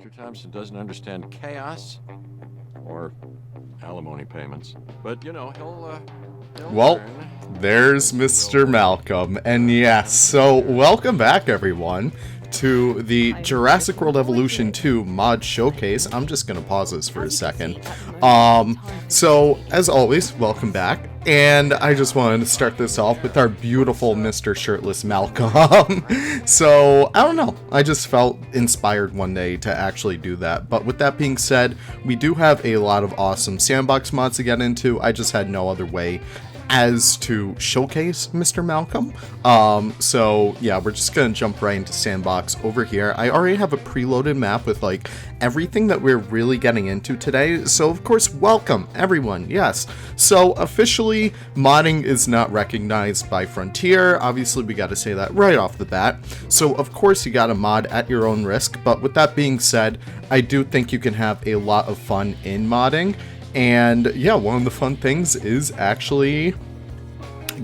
Mr. Thompson doesn't understand chaos or alimony payments. But, you know, he'll Well, learn. there's Mr. Malcolm. And yes, so welcome back, everyone, to the Jurassic World Evolution 2 mod showcase. I'm just going to pause this for a second. So, as always, welcome back. And I just wanted to start this off with our beautiful Mr. Shirtless Malcolm. So, I don't know. I just felt inspired one day to actually do that. But with that being said, we do have a lot of awesome Sandbox mods to get into. I just had no other way as to showcase Mr. Malcolm. So yeah, we're just gonna jump right into Sandbox over here. I already have a preloaded map with like everything that we're really getting into today. So of course, welcome everyone. Yes. So officially, modding is not recognized by Frontier. Obviously, we got to say that right off the bat. So of course, you got to mod at your own risk. But with that being said, I do think you can have a lot of fun in modding. And yeah, one of the fun things is actually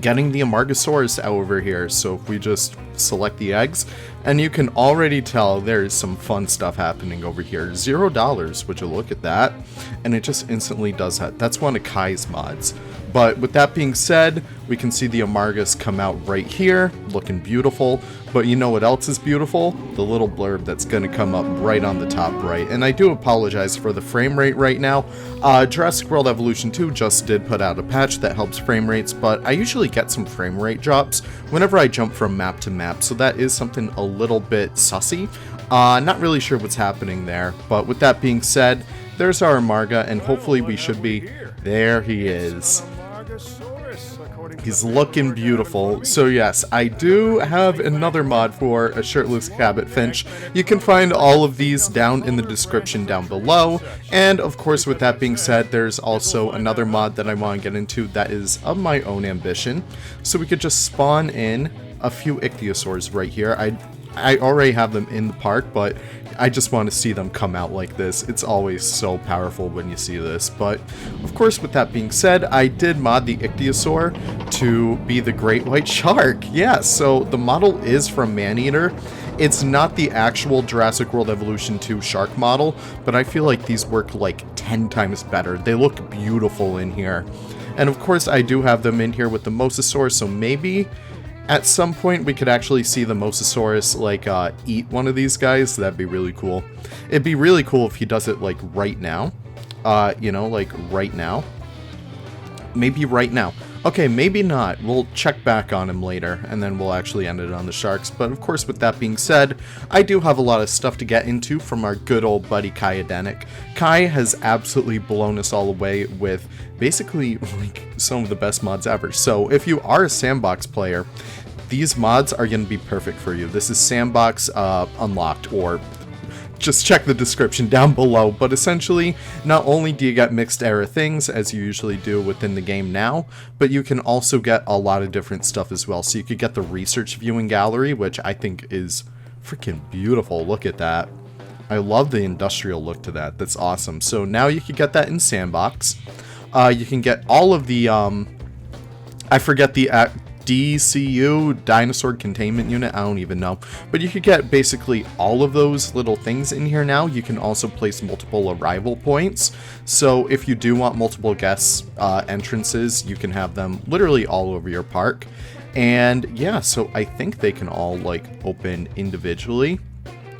getting the Amargasaurus over here. So if we just select the eggs, and you can already tell there's some fun stuff happening over here. $0, would you look at that? And it just instantly does that. That's one of Kai's mods. But with that being said, we can see the Amargus come out right here, looking beautiful. But you know what else is beautiful? The little blurb that's going to come up right on the top right. And I do apologize for the frame rate right now. Jurassic World Evolution 2 just did put out a patch that helps frame rates, but I usually get some frame rate drops whenever I jump from map to map. So that is something a little bit sussy. Not really sure what's happening there. But with that being said, there's our Amarga, and hopefully we should be... There he is. He's looking beautiful. So yes, I do have another mod for a shirtless Cabot Finch. You can find all of these down in the description down below. And of course, with that being said, there's also another mod that I want to get into that is of my own ambition. So we could just spawn in a few ichthyosaurs right here. I already have them in the park, but I just want to see them come out like this. It's always so powerful when you see this. But of course, with that being said, I did mod the ichthyosaur to be the great white shark. Yeah, so the model is from Maneater. It's not the actual Jurassic World Evolution 2 shark model, but I feel like these work like 10 times better. They look beautiful in here. And of course, I do have them in here with the Mosasaur, so maybe at some point we could actually see the Mosasaurus like eat one of these guys. That'd be really cool. It'd be really cool if he does it like right now. You know, like right now. Maybe right now. Okay, maybe not. We'll check back on him later, and then we'll actually end it on the sharks. But of course, with that being said, I do have a lot of stuff to get into from our good old buddy Kai Adenic. Kai has absolutely blown us all away with basically like some of the best mods ever. So if you are a Sandbox player, these mods are going to be perfect for you. This is Sandbox Unlocked, or just check the description down below. But essentially, not only do you get mixed era things, as you usually do within the game now, but you can also get a lot of different stuff as well. So you could get the research viewing gallery, which I think is freaking beautiful. Look at that. I love the industrial look to that. That's awesome. So now you can get that in Sandbox. You can get all of the, I forget the DCU, Dinosaur Containment Unit, I don't even know. But you could get basically all of those little things in here now. You can also place multiple arrival points. So if you do want multiple guest entrances, you can have them literally all over your park. And yeah, so I think they can all like open individually.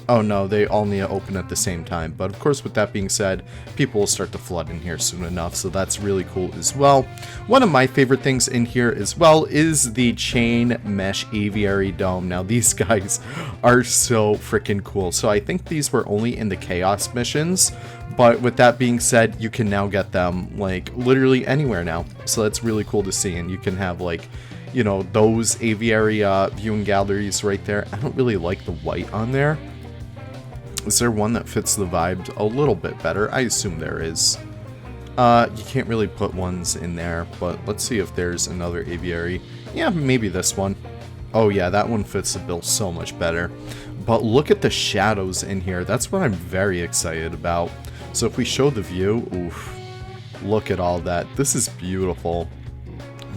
Oh no, they all need to open at the same time. But of course, with that being said, people will start to flood in here soon enough. So that's really cool as well. One of my favorite things in here as well is the chain mesh aviary dome. Now these guys are so freaking cool. So I think these were only in the chaos missions. But with that being said, you can now get them like literally anywhere now. So that's really cool to see. And you can have like, you know, those aviary viewing galleries right there. I don't really like the white on there. Is there one that fits the vibe a little bit better? I assume there is. You can't really put ones in there, but let's see if there's another aviary. Yeah, maybe this one. Oh yeah, that one fits the bill so much better. But look at the shadows in here. That's what I'm very excited about. So if we show the view, oof, look at all that. This is beautiful.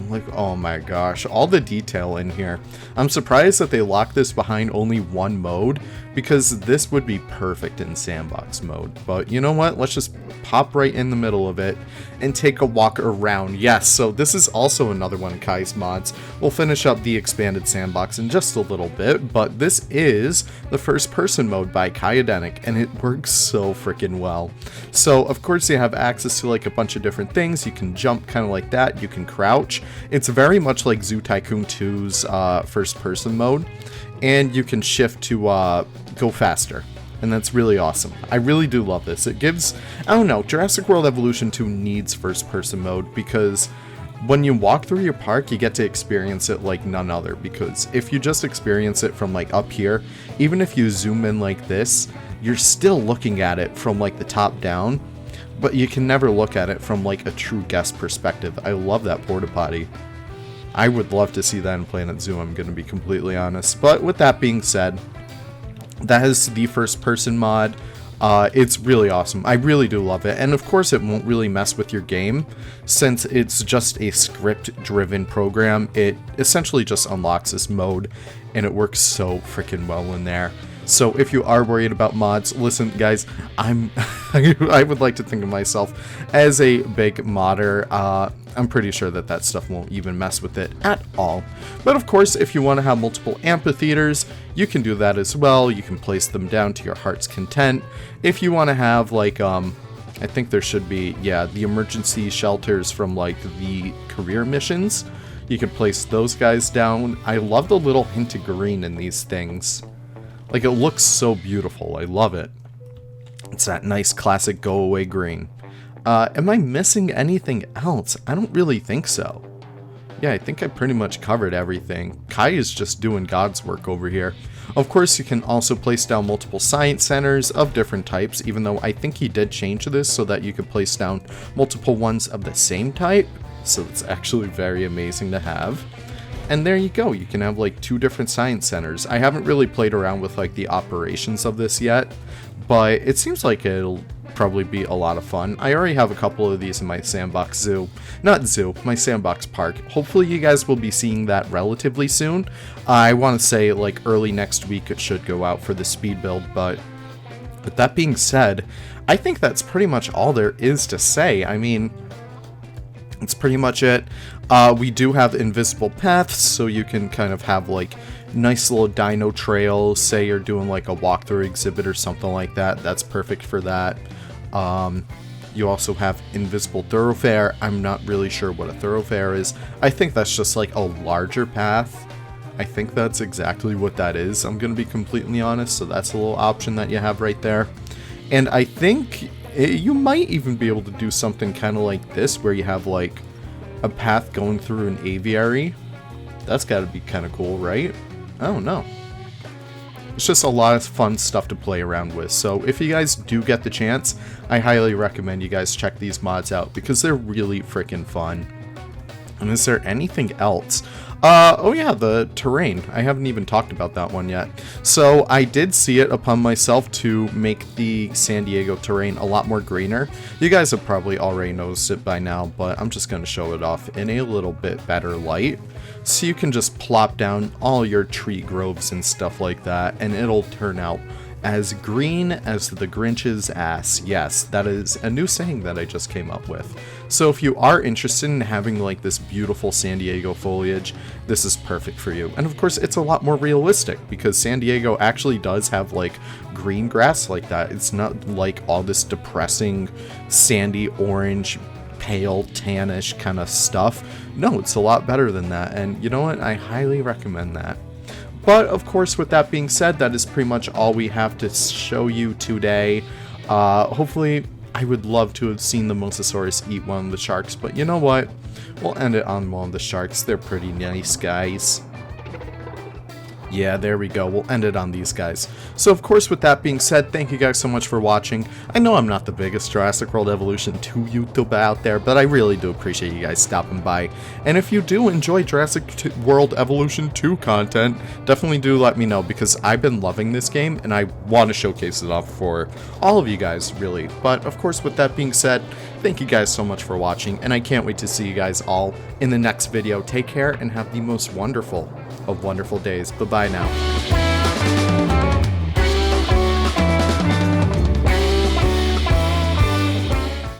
Like, oh my gosh, all the detail in here. I'm surprised that they locked this behind only one mode, because this would be perfect in sandbox mode. But you know what? Let's just pop right in the middle of it and take a walk around. Yes, so this is also another one of Kai's mods. We'll finish up the expanded sandbox in just a little bit, but this is the first person mode by Kai, and it works so freaking well. So of course you have access to like a bunch of different things. You can jump kind of like that, you can crouch. It's very much like Zoo Tycoon 2's first person mode, and you can shift to go faster. And that's really awesome. I really do love this. It gives, I don't know, Jurassic World Evolution 2 needs first person mode, because when you walk through your park, you get to experience it like none other. Because if you just experience it from like up here, even if you zoom in like this, you're still looking at it from like the top down, but you can never look at it from like a true guest perspective. I love that porta potty. I would love to see that in Planet Zoo, I'm going to be completely honest. But with that being said, that is the first person mod. It's really awesome. I really do love it. And of course it won't really mess with your game, since it's just a script driven program. It essentially just unlocks this mode, and it works so freaking well in there. So if you are worried about mods, listen guys, I would like to think of myself as a big modder. I'm pretty sure that stuff won't even mess with it at all. But of course, if you want to have multiple amphitheaters, you can do that as well. You can place them down to your heart's content. If you want to have like, I think there should be, yeah, the emergency shelters from like the career missions, you can place those guys down. I love the little hint of green in these things. Like, it looks so beautiful. I love it. It's that nice classic go away green. Am I missing anything else? I don't really think so. Yeah, I think I pretty much covered everything. Kai is just doing God's work over here. Of course, you can also place down multiple science centers of different types, even though I think he did change this so that you could place down multiple ones of the same type. So it's actually very amazing to have. And there you go, you can have like 2 different science centers. I haven't really played around with like the operations of this yet, but it seems like it'll probably be a lot of fun. I already have a couple of these in my sandbox zoo. Not zoo, my sandbox park. Hopefully you guys will be seeing that relatively soon. I want to say like early next week it should go out for the speed build, but with that being said, I think that's pretty much all there is to say. I mean, that's pretty much it. We do have invisible paths, so you can kind of have like nice little dino trails. Say you're doing like a walkthrough exhibit or something like that. That's perfect for that. You also have invisible thoroughfare. I'm not really sure what a thoroughfare is. I think that's just like a larger path. I think that's exactly what that is. I'm going to be completely honest. So that's a little option that you have right there. And I think you might even be able to do something kind of like this, where you have like a path going through an aviary. That's got to be kind of cool, right? I don't know. It's just a lot of fun stuff to play around with. So if you guys do get the chance, I highly recommend you guys check these mods out, because they're really freaking fun. And is there anything else? Oh yeah, the terrain. I haven't even talked about that one yet. So I did see it upon myself to make the San Diego terrain a lot more greener. You guys have probably already noticed it by now, but I'm just going to show it off in a little bit better light. So you can just plop down all your tree groves and stuff like that, and it'll turn out as green as the Grinch's ass. Yes, that is a new saying that I just came up with. So if you are interested in having like this beautiful San Diego foliage, this is perfect for you. And of course, it's a lot more realistic, because San Diego actually does have like green grass like that. It's not like all this depressing sandy orange, pale tannish kind of stuff. No, it's a lot better than that. And you know what? I highly recommend that. But of course, with that being said, that is pretty much all we have to show you today. Hopefully, I would love to have seen the Mosasaurus eat one of the sharks, but you know what? We'll end it on one of the sharks. They're pretty nice guys. Yeah, there we go. We'll end it on these guys. So, of course, with that being said, thank you guys so much for watching. I know I'm not the biggest Jurassic World Evolution 2 YouTuber out there, but I really do appreciate you guys stopping by. And if you do enjoy Jurassic World Evolution 2 content, definitely do let me know, because I've been loving this game, and I want to showcase it off for all of you guys, really. But, of course, with that being said, thank you guys so much for watching, and I can't wait to see you guys all in the next video. Take care, and have the most wonderful of wonderful days. Bye-bye now.